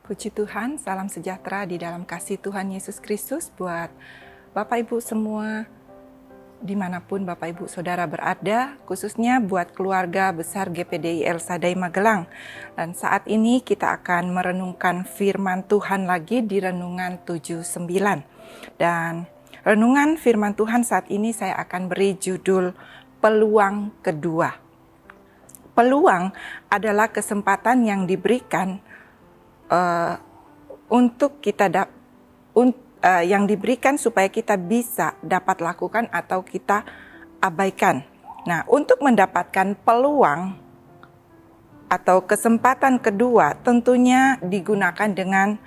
Puji Tuhan, salam sejahtera di dalam kasih Tuhan Yesus Kristus buat Bapak Ibu semua, dimanapun Bapak Ibu Saudara berada, khususnya buat keluarga besar GPDI El Shaddai Magelang. Dan saat ini kita akan merenungkan firman Tuhan lagi di Renungan 79. Dan renungan firman Tuhan saat ini saya akan beri judul Peluang Kedua. Peluang adalah kesempatan yang diberikan untuk kita yang diberikan supaya kita bisa dapat lakukan atau kita abaikan. Nah, untuk mendapatkan peluang atau kesempatan kedua tentunya digunakan dengan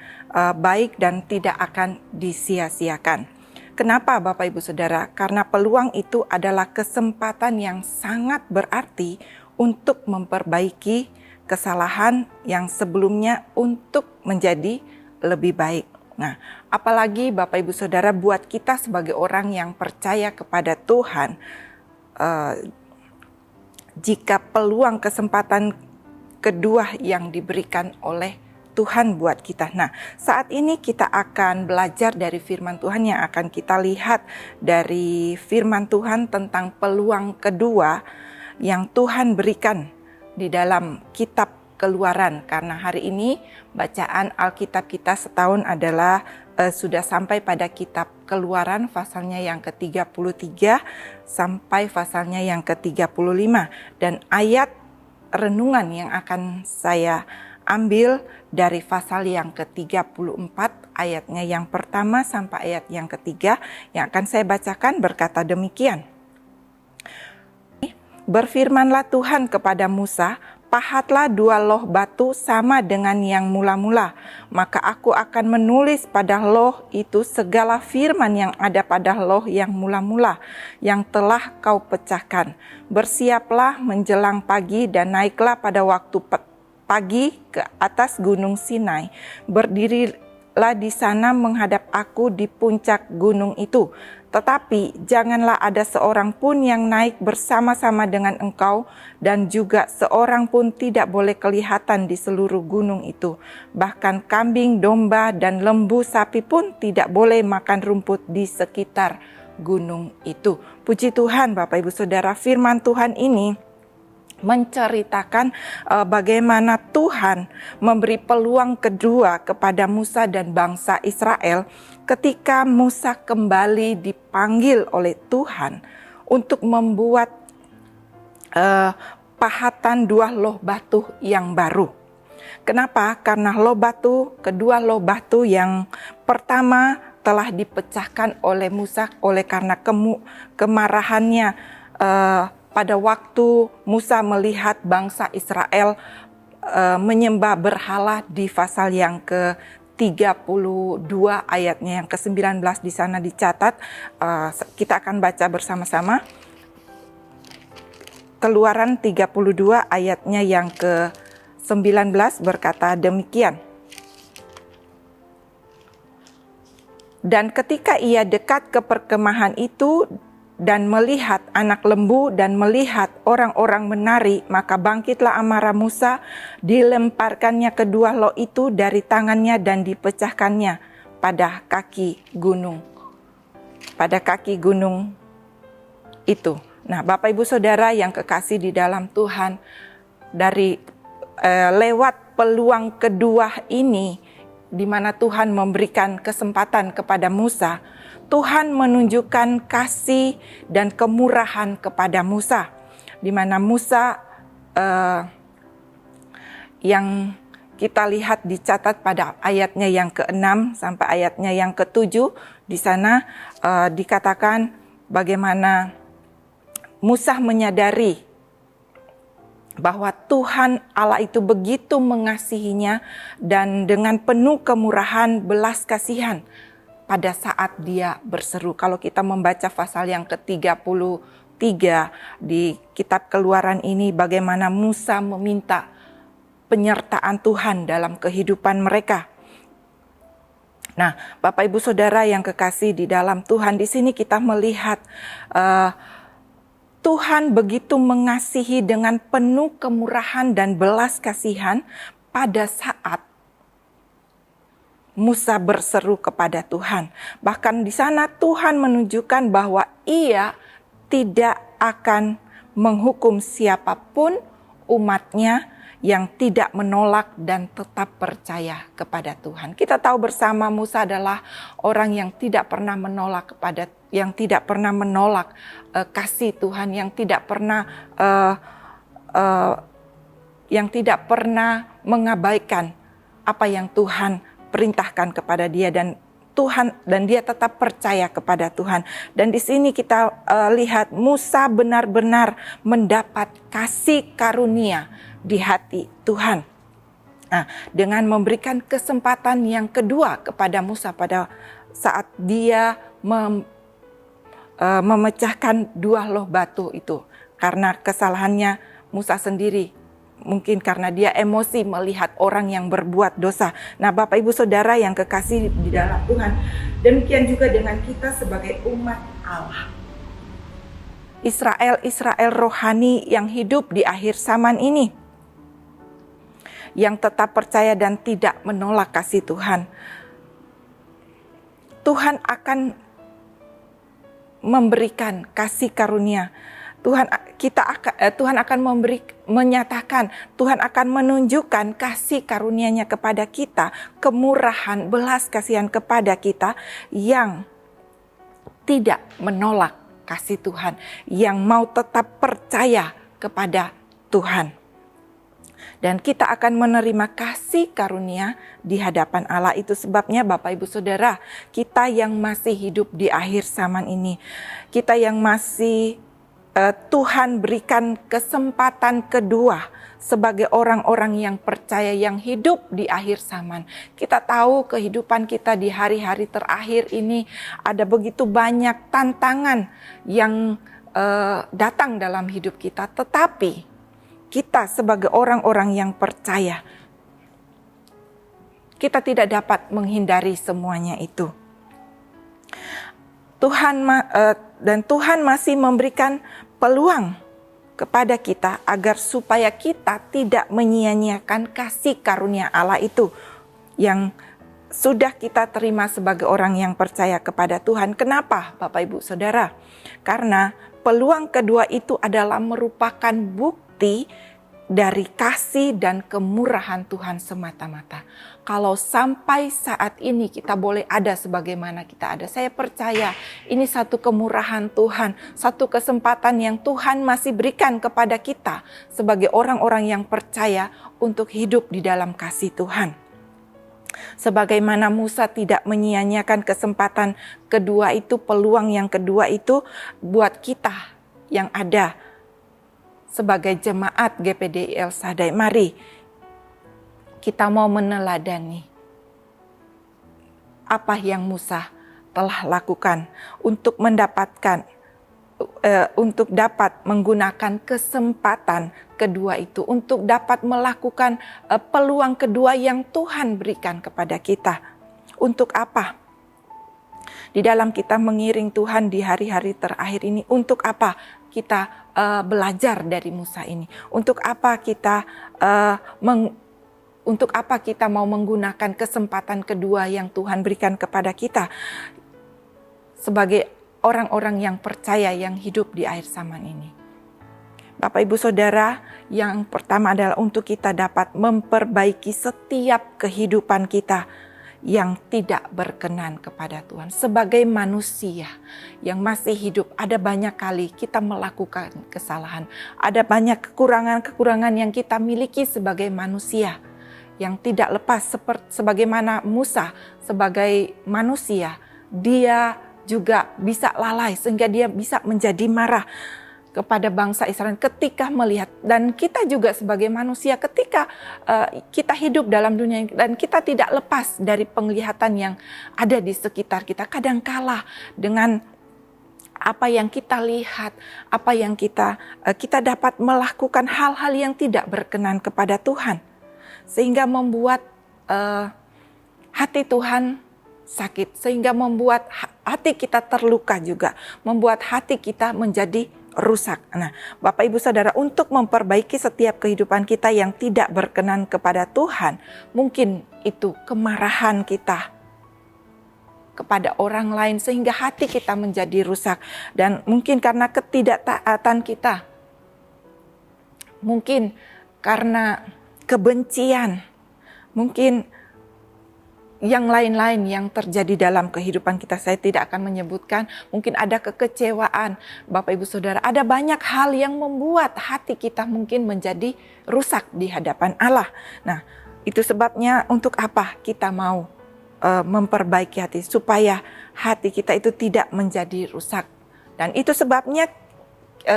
baik dan tidak akan disia-siakan. Kenapa Bapak Ibu Saudara? Karena peluang itu adalah kesempatan yang sangat berarti untuk memperbaiki kesalahan yang sebelumnya untuk menjadi lebih baik. Nah, apalagi Bapak Ibu Saudara buat kita sebagai orang yang percaya kepada Tuhan, jika peluang kesempatan kedua yang diberikan oleh Tuhan buat kita. Nah, saat ini kita akan belajar dari firman Tuhan yang akan kita lihat dari firman Tuhan tentang peluang kedua yang Tuhan berikan di dalam kitab Keluaran, karena hari ini bacaan Alkitab kita setahun adalah sudah sampai pada kitab Keluaran pasalnya yang ke-33 sampai pasalnya yang ke-35, dan ayat renungan yang akan saya ambil dari pasal yang ke-34 ayatnya yang pertama sampai ayat yang ketiga yang akan saya bacakan berkata demikian. Berfirmanlah Tuhan kepada Musa, pahatlah 2 loh batu sama dengan yang mula-mula, maka aku akan menulis pada loh itu segala firman yang ada pada loh yang mula-mula, yang telah kau pecahkan. Bersiaplah menjelang pagi dan naiklah pada waktu pagi ke atas gunung Sinai. Berdirilah di sana menghadap aku di puncak gunung itu. Tetapi janganlah ada seorang pun yang naik bersama-sama dengan engkau, dan juga seorang pun tidak boleh kelihatan di seluruh gunung itu. Bahkan kambing, domba, dan lembu sapi pun tidak boleh makan rumput di sekitar gunung itu. Puji Tuhan Bapak Ibu Saudara, firman Tuhan ini menceritakan bagaimana Tuhan memberi peluang kedua kepada Musa dan bangsa Israel ketika Musa kembali dipanggil oleh Tuhan untuk membuat pahatan 2 loh batu yang baru. Kenapa? Karena kedua loh batu yang pertama telah dipecahkan oleh Musa karena kemarahannya pada waktu Musa melihat bangsa Israel menyembah berhala di pasal yang ke-32 ayatnya yang ke-19 di sana dicatat. Kita akan baca bersama-sama. Keluaran 32 ayatnya yang ke-19 berkata demikian. Dan ketika ia dekat ke perkemahan itu dan melihat anak lembu dan melihat orang-orang menari, maka bangkitlah amarah Musa, dilemparkannya kedua loh itu dari tangannya dan dipecahkannya pada kaki gunung itu. Nah, Bapak Ibu Saudara yang kekasih di dalam Tuhan, dari lewat peluang kedua ini di mana Tuhan memberikan kesempatan kepada Musa, Tuhan menunjukkan kasih dan kemurahan kepada Musa, di mana Musa yang kita lihat dicatat pada ayatnya yang ke-6 sampai ayatnya yang ke-7, di sana dikatakan bagaimana Musa menyadari bahwa Tuhan Allah itu begitu mengasihinya dan dengan penuh kemurahan belas kasihan pada saat dia berseru. Kalau kita membaca pasal yang ke-33 di kitab Keluaran ini, bagaimana Musa meminta penyertaan Tuhan dalam kehidupan mereka. Nah, Bapak Ibu Saudara yang kekasih di dalam Tuhan, di sini kita melihat Tuhan begitu mengasihi dengan penuh kemurahan dan belas kasihan pada saat Musa berseru kepada Tuhan. Bahkan di sana Tuhan menunjukkan bahwa Ia tidak akan menghukum siapapun umatnya yang tidak menolak dan tetap percaya kepada Tuhan. Kita tahu bersama Musa adalah orang yang tidak pernah menolak kasih Tuhan, yang tidak pernah mengabaikan apa yang Tuhan perintahkan kepada dia, dan dia tetap percaya kepada Tuhan. Dan di sini kita lihat Musa benar-benar mendapat kasih karunia di hati Tuhan. Nah, dengan memberikan kesempatan yang kedua kepada Musa pada saat dia memecahkan 2 loh batu itu. Karena kesalahannya Musa sendiri, mungkin karena dia emosi melihat orang yang berbuat dosa. Nah, Bapak Ibu Saudara yang kekasih di dalam Tuhan, demikian juga dengan kita sebagai umat Allah. Israel rohani yang hidup di akhir zaman ini, yang tetap percaya dan tidak menolak kasih Tuhan. Tuhan akan memberikan kasih karunia. Tuhan akan menyatakan, Tuhan akan menunjukkan kasih karunia-Nya kepada kita, kemurahan, belas kasihan kepada kita yang tidak menolak kasih Tuhan, yang mau tetap percaya kepada Tuhan. Dan kita akan menerima kasih karunia di hadapan Allah. Itu sebabnya Bapak Ibu Saudara, kita yang masih hidup di akhir zaman ini, kita yang masih Tuhan berikan kesempatan kedua sebagai orang-orang yang percaya, yang hidup di akhir zaman. Kita tahu kehidupan kita di hari-hari terakhir ini ada begitu banyak tantangan yang datang dalam hidup kita. Tetapi kita sebagai orang-orang yang percaya, kita tidak dapat menghindari semuanya itu. Tuhan masih memberikan peluang kepada kita agar supaya kita tidak menyia-nyiakan kasih karunia Allah itu yang sudah kita terima sebagai orang yang percaya kepada Tuhan. Kenapa, Bapak Ibu Saudara? Karena peluang kedua itu adalah merupakan bukti dari kasih dan kemurahan Tuhan semata-mata. Kalau sampai saat ini kita boleh ada sebagaimana kita ada, saya percaya ini satu kemurahan Tuhan, satu kesempatan yang Tuhan masih berikan kepada kita sebagai orang-orang yang percaya untuk hidup di dalam kasih Tuhan. Sebagaimana Musa tidak menyia-nyiakan kesempatan kedua itu, peluang yang kedua itu buat kita yang ada sebagai jemaat GPDI El Shaddai. Mari kita mau meneladani apa yang Musa telah lakukan untuk dapat menggunakan kesempatan kedua itu, untuk dapat melakukan peluang kedua yang Tuhan berikan kepada kita. Untuk apa? Di dalam kita mengiring Tuhan di hari-hari terakhir ini, untuk apa kita belajar dari Musa ini? Untuk apa kita mau menggunakan kesempatan kedua yang Tuhan berikan kepada kita sebagai orang-orang yang percaya yang hidup di akhir zaman ini? Bapak Ibu Saudara, yang pertama adalah untuk kita dapat memperbaiki setiap kehidupan kita yang tidak berkenan kepada Tuhan. Sebagai manusia yang masih hidup, ada banyak kali kita melakukan kesalahan. Ada banyak kekurangan-kekurangan yang kita miliki sebagai manusia, yang tidak lepas sebagaimana Musa sebagai manusia. Dia juga bisa lalai sehingga dia bisa menjadi marah kepada bangsa Israel ketika melihat, dan kita juga sebagai manusia ketika kita hidup dalam dunia dan kita tidak lepas dari penglihatan yang ada di sekitar kita. Kadangkala dengan apa yang kita lihat, apa yang kita dapat melakukan hal-hal yang tidak berkenan kepada Tuhan, sehingga membuat hati Tuhan sakit, sehingga membuat hati kita terluka juga, membuat hati kita menjadi rusak. Nah, Bapak Ibu Saudara, untuk memperbaiki setiap kehidupan kita yang tidak berkenan kepada Tuhan, mungkin itu kemarahan kita kepada orang lain sehingga hati kita menjadi rusak, dan mungkin karena ketidaktaatan kita, mungkin karena kebencian, mungkin yang lain-lain yang terjadi dalam kehidupan kita. Saya tidak akan menyebutkan, mungkin ada kekecewaan. Bapak Ibu Saudara, ada banyak hal yang membuat hati kita mungkin menjadi rusak di hadapan Allah. Nah, itu sebabnya untuk apa kita mau memperbaiki hati, supaya hati kita itu tidak menjadi rusak. Dan itu sebabnya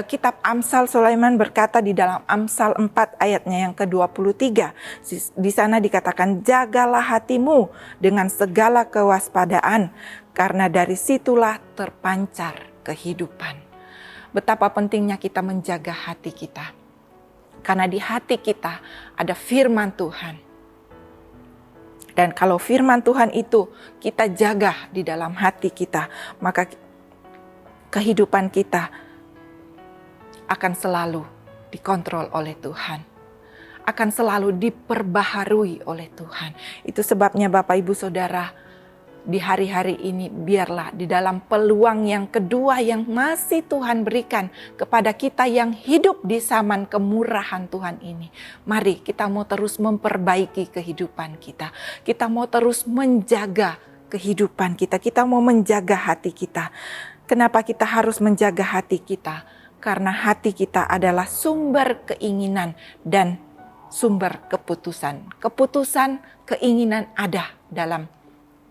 kitab Amsal Sulaiman berkata di dalam Amsal 4 ayatnya yang ke-23. Di sana dikatakan, jagalah hatimu dengan segala kewaspadaan, karena dari situlah terpancar kehidupan. Betapa pentingnya kita menjaga hati kita. Karena di hati kita ada firman Tuhan. Dan kalau firman Tuhan itu kita jaga di dalam hati kita, maka kehidupan kita akan selalu dikontrol oleh Tuhan, akan selalu diperbaharui oleh Tuhan. Itu sebabnya Bapak Ibu Saudara, di hari-hari ini biarlah di dalam peluang yang kedua yang masih Tuhan berikan kepada kita yang hidup di zaman kemurahan Tuhan ini, mari kita mau terus memperbaiki kehidupan kita. Kita mau terus menjaga kehidupan kita. Kita mau menjaga hati kita. Kenapa kita harus menjaga hati kita? Karena hati kita adalah sumber keinginan dan sumber keputusan. Keputusan, keinginan ada dalam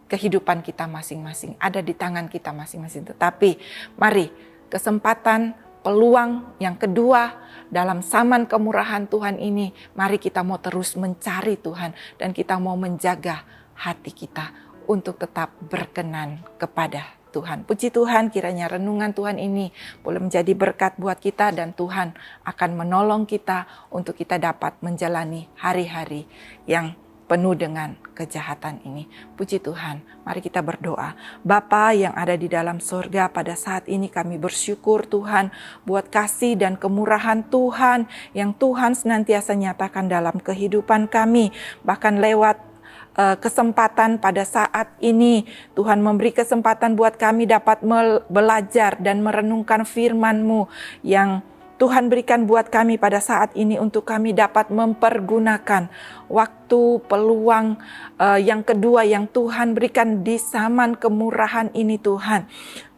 kehidupan kita masing-masing. Ada di tangan kita masing-masing. Tetapi mari kesempatan, peluang yang kedua dalam zaman kemurahan Tuhan ini, mari kita mau terus mencari Tuhan. Dan kita mau menjaga hati kita untuk tetap berkenan kepada Tuhan. Puji Tuhan, kiranya renungan Tuhan ini boleh menjadi berkat buat kita, dan Tuhan akan menolong kita untuk kita dapat menjalani hari-hari yang penuh dengan kejahatan ini. Puji Tuhan, mari kita berdoa. Bapa yang ada di dalam sorga, pada saat ini kami bersyukur Tuhan buat kasih dan kemurahan Tuhan yang Tuhan senantiasa nyatakan dalam kehidupan kami, bahkan lewat kesempatan pada saat ini. Tuhan memberi kesempatan buat kami dapat belajar dan merenungkan firman-Mu yang Tuhan berikan buat kami pada saat ini, untuk kami dapat mempergunakan waktu, peluang yang kedua yang Tuhan berikan di zaman kemurahan ini Tuhan.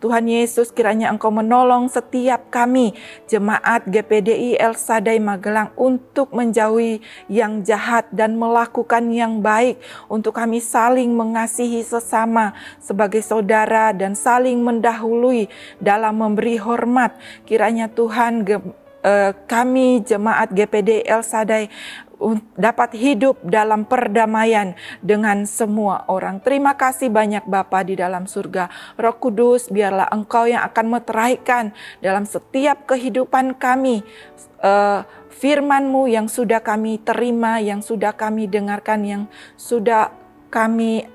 Tuhan Yesus, kiranya Engkau menolong setiap kami, jemaat GPDI El Shaddai Magelang, untuk menjauhi yang jahat dan melakukan yang baik, untuk kami saling mengasihi sesama sebagai saudara dan saling mendahului dalam memberi hormat. Kiranya Tuhan, kami jemaat GPD El Shaddai dapat hidup dalam perdamaian dengan semua orang. Terima kasih banyak Bapa di dalam surga. Roh Kudus, biarlah Engkau yang akan meteraikan dalam setiap kehidupan kami firman-Mu yang sudah kami terima, yang sudah kami dengarkan, yang sudah kami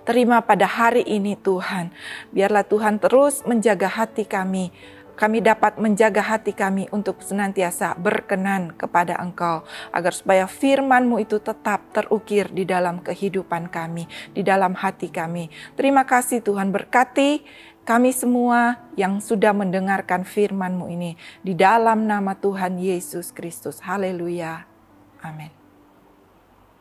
terima pada hari ini Tuhan. Biarlah Tuhan terus menjaga hati kami. Kami dapat menjaga hati kami untuk senantiasa berkenan kepada Engkau, agar supaya firman-Mu itu tetap terukir di dalam kehidupan kami, di dalam hati kami. Terima kasih Tuhan, berkati kami semua yang sudah mendengarkan firman-Mu ini, di dalam nama Tuhan Yesus Kristus. Haleluya. Amin.